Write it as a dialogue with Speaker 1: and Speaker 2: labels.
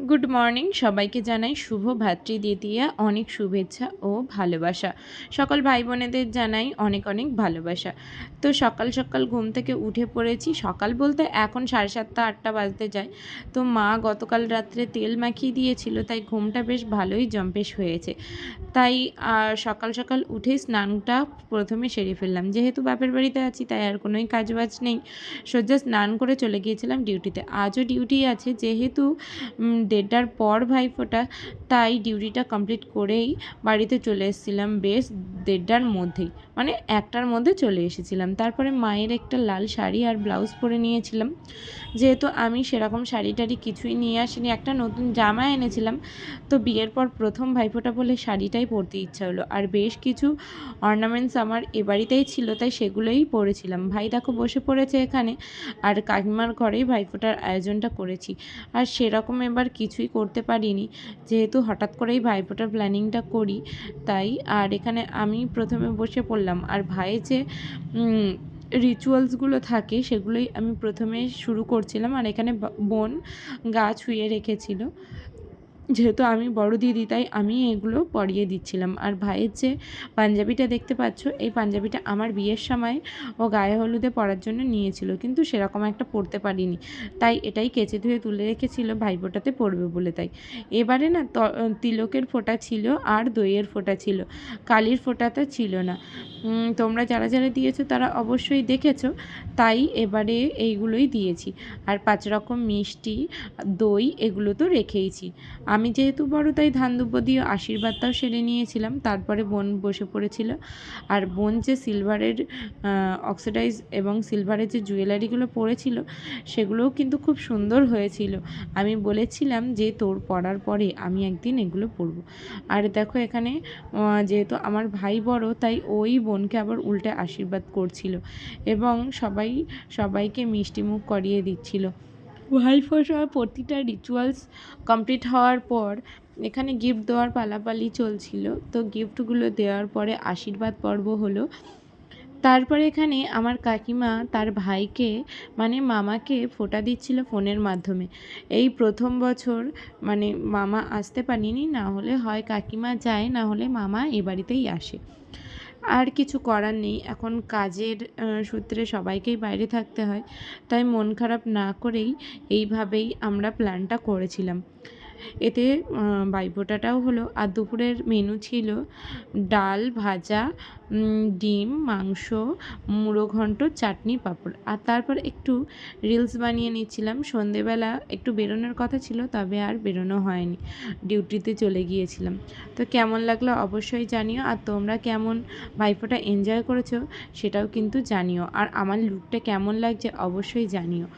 Speaker 1: Good morning সবাইকে জানাই শুভ ভাতৃদ্বিতীয়া অনেক শুভেচ্ছা ও ভালোবাসা। সকল ভাই বোনেদের জানাই অনেক অনেক ভালোবাসা। তো সকাল সকাল ঘুম থেকে উঠে পড়েছি। সকাল বলতে এখন 7:30 8টা বাজতে যায়। তো মা গতকাল রাত্রে তেল মাখিয়ে দিয়েছিল, তাই ঘুমটা বেশ ভালোই জম্পেশ হয়েছে। তাই সকাল সকাল উঠেই স্নানটা প্রথমে সেরে ফেললাম। যেহেতু বাপের বাড়িতে আছি তাই আর কোনোই কাজবাজ নেই, সোজা স্নান করে চলে গিয়েছিলাম ডিউটিতে। আজও ডিউটি আছে, যেহেতু 1:30টার পর ভাইফোঁটা, তাই ডিউটিটা কমপ্লিট করেই বাড়িতে চলে এসেছিলাম বেশ 1:30টার মধ্যেই, মানে 1টার মধ্যে চলে এসেছিলাম। তারপরে মায়ের একটা লাল শাড়ি আর ব্লাউজ পরে নিয়েছিলাম। যেহেতু আমি সেরকম শাড়ি টাড়ি কিছুই নিয়ে আসিনি, একটা নতুন জামা এনেছিলাম। তো বিয়ের পর প্রথম ভাইফোঁটা বলে শাড়িটাই পরতে ইচ্ছা হলো, আর বেশ কিছু অর্নামেন্টস আমার এ বাড়িতেই ছিল, তাই সেগুলোই পরেছিলাম। ভাই দেখো বসে পড়েছে এখানে, আর কাকিমার ঘরেই ভাইফোঁটার আয়োজনটা করেছি। আর সেরকম এবার কিছুই করতে পারিনি, যেহেতু হঠাৎ করেই ভাইফোঁটার প্ল্যানিংটা করি তাই। আর এখানে আমি প্রথমে বসে পড়লাম, আর ভাইয়ের যে রিচুয়ালসগুলো থাকে সেগুলোই আমি প্রথমে শুরু করছিলাম। আর এখানে বোন গা ছুঁয়ে রেখেছিল, যেহেতু আমি বড় দিদি তাই আমি এগুলো পরিয়ে দিচ্ছিলাম। আর ভাইয়ের যে পাঞ্জাবিটা দেখতে পাচ্ছ, এই পাঞ্জাবিটা আমার বিয়ের সময় ও গায়ে হলুদে পরার জন্য নিয়েছিল, কিন্তু সেরকম একটা পরতে পারিনি, তাই এটাই কেচে ধুয়ে তুলে রেখেছিল ভাইফোঁটাতে পরবে বলে। তাই এবারে না তিলকের ফোঁটা ছিল আর দইয়ের ফোঁটা ছিল, কালির ফোঁটাটা ছিল না। তোমরা যারা যারা দিয়েছো তারা অবশ্যই দেখেছো, তাই এবারে এইগুলোই দিয়েছি। আর 5 রকম মিষ্টি, দই এগুলো তো রেখেইছি। আমি যেহেতু বড় তাই ধান দুব্ব দিয়ে আশীর্বাদটাও সেরে নিয়েছিলাম। তারপরে বোন বসে পড়েছিল, আর বোন যে সিলভারের অক্সিডাইজ এবং সিলভারের যে জুয়েলারিগুলো পরেছিল সেগুলোও কিন্তু খুব সুন্দর হয়েছিল। আমি বলেছিলাম যে তোর পরার পরে আমি একদিন এগুলো পরবো। আর দেখো এখানে যেহেতু আমার ভাই বড় তাই ওই বোনকে আবার উল্টে আশীর্বাদ করছিল এবং সবাইকে মিষ্টিমুখ করিয়ে দিচ্ছিল। ভাইফোঁটার প্রতিটা রিচুয়ালস কমপ্লিট হওয়ার পর এখানে গিফট দেওয়ার পালাপালি চলছিল। তো গিফটগুলো দেওয়ার পরে আশীর্বাদ পর্ব হলো। তারপরে এখানে আমার কাকিমা তার ভাইকে মানে মামাকে ফোঁটা দিচ্ছিল ফোনের মাধ্যমে। এই প্রথম বছর মানে মামা আসতে পারেনি, না হলে হয় কাকিমা যায়, না হলে মামা এ বাড়িতেই আসে। আর কিছু করার নেই, এখন কাজের সূত্রে সবাইকেই বাইরে থাকতে হয়, তাই মন খারাপ না করেই এইভাবেই আমরা প্ল্যানটা করেছিলাম। এতে ভাইফোঁটাটাও হলো। আর দুপুরের মেনু ছিল ডাল, ভাজা, ডিম, মাংস, মুড়ো ঘন্ট, চাটনি, পাঁপড়। আর তারপর একটু রিলস বানিয়ে নিচ্ছিলাম। সন্ধেবেলা একটু বেরোনোর কথা ছিল, তবে আর বেরোনো হয়নি, ডিউটিতে চলে গিয়েছিলাম। তো কেমন লাগলো অবশ্যই জানিও, আর তোমরা কেমন ভাইফোঁটা এনজয় করেছো সেটাও কিন্তু জানিও, আর আমার লুকটা কেমন লাগছে অবশ্যই জানিও।